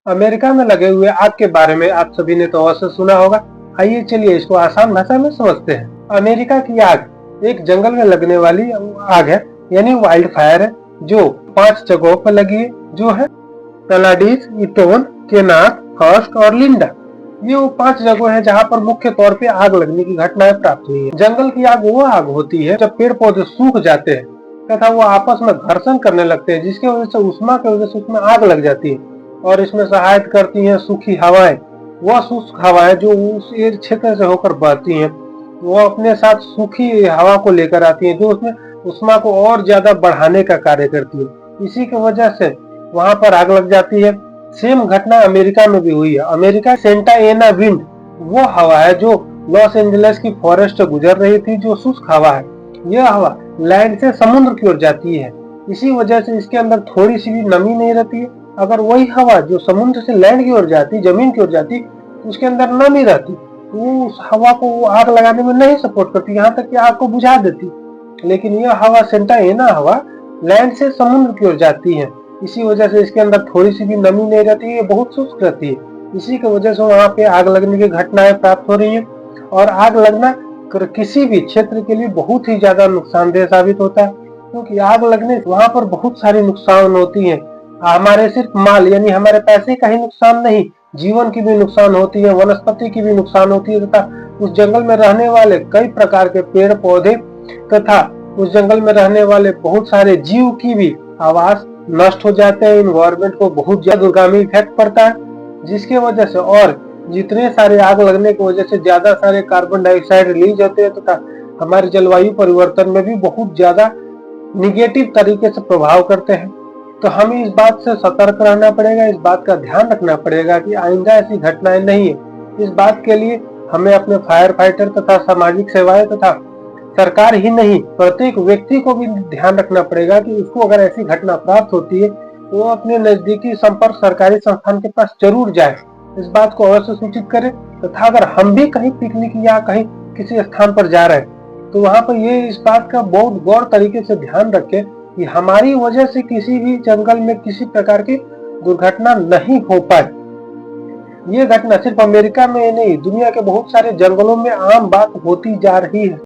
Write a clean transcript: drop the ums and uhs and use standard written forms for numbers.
America में लगे हुए आग के बारे में आप सभी ने तो अवश्य सुना होगा। आइए चलिए इसको आसान भाषा में समझते हैं। अमेरिका की आग एक जंगल में लगने वाली आग है, यानी वाइल्ड फायर है, जो 5 जगहों पर लगी है, जो है तलाडीस, इटोन, केनाथ, हर्स्ट और लिंडा। ये वो 5 जगह है जहाँ पर मुख्य तौर पे आग लगने की घटनाएं प्राप्त हुई है। जंगल की आग वो आग होती है जब पेड़ पौधे सूख जाते हैं तथा वो आपस में घर्षण करने लगते हैं, जिसकी वजह से उष्मा की वजह से उसमें आग लग जाती है। और इसमें सहायता करती हैं सूखी हवाएं। वह शुष्क हवाएं जो उस क्षेत्र से होकर बहती हैं, वो अपने साथ सूखी हवा को लेकर आती हैं, जो उसमें उष्मा को और ज्यादा बढ़ाने का कार्य करती है। इसी की वजह से वहां पर आग लग जाती है। सेम घटना अमेरिका में भी हुई है। अमेरिका सेंटा एना विंड वो हवा है जो लॉस एंजलिस की फॉरेस्ट से गुजर रही थी, जो शुष्क हवा है। यह हवा लैंड से समुद्र की ओर जाती है। इसी वजह से इसके अंदर थोड़ी सी भी नमी नहीं रहती है। अगर वही हवा जो समुद्र से लैंड की ओर जाती, जमीन की ओर जाती, तो उसके अंदर नमी रहती, तो वो उस हवा को वो आग लगाने में नहीं सपोर्ट करती, यहाँ तक कि आग को बुझा देती। लेकिन यह हवा सेंटा एना हवा लैंड से समुद्र की ओर जाती है। इसी वजह से इसके अंदर थोड़ी सी भी नमी नहीं रहती है, बहुत शुष्क रहती है। इसी की वजह से वहाँ पे आग लगने की घटनाएं प्राप्त हो रही है। और आग लगना किसी भी क्षेत्र के लिए बहुत ही ज्यादा नुकसानदेह साबित होता है, क्योंकि आग लगने से वहाँ पर बहुत सारी नुकसान होती है। हमारे सिर्फ माल यानी हमारे पैसे का ही नुकसान नहीं, जीवन की भी नुकसान होती है, वनस्पति की भी नुकसान होती है, तथा उस जंगल में रहने वाले कई प्रकार के पेड़ पौधे तथा उस जंगल में रहने वाले बहुत सारे जीव की भी आवास नष्ट हो जाते हैं। इन्वायरमेंट को बहुत ज्यादा दूरगामी इफेक्ट पड़ता है, जिसकी वजह से और जितने सारे आग लगने की वजह से ज्यादा सारे कार्बन डाइऑक्साइड रिलीज होते हैं तथा हमारे जलवायु परिवर्तन में भी बहुत ज्यादा निगेटिव तरीके से प्रभाव करते हैं। तो हमें इस बात से सतर्क रहना पड़ेगा, इस बात का ध्यान रखना पड़ेगा कि आइंदा ऐसी घटनाएं नहीं है। इस बात के लिए हमें अपने फायर फाइटर तथा सामाजिक सेवाएं तथा सरकार ही नहीं, प्रत्येक व्यक्ति को भी ध्यान रखना पड़ेगा कि उसको अगर ऐसी घटना प्राप्त होती है तो वो अपने नजदीकी संपर्क सरकारी संस्थान के पास जरूर जाए, इस बात को अवश्य सूचित करें। तथा अगर हम भी कहीं पिकनिक या कहीं किसी स्थान पर जा रहे हैं तो वहां पर ये इस बात का बहुत गौर तरीके से ध्यान रखें कि हमारी वजह से किसी भी जंगल में किसी प्रकार की दुर्घटना नहीं हो पाए। ये घटना सिर्फ अमेरिका में नहीं, दुनिया के बहुत सारे जंगलों में आम बात होती जा रही है।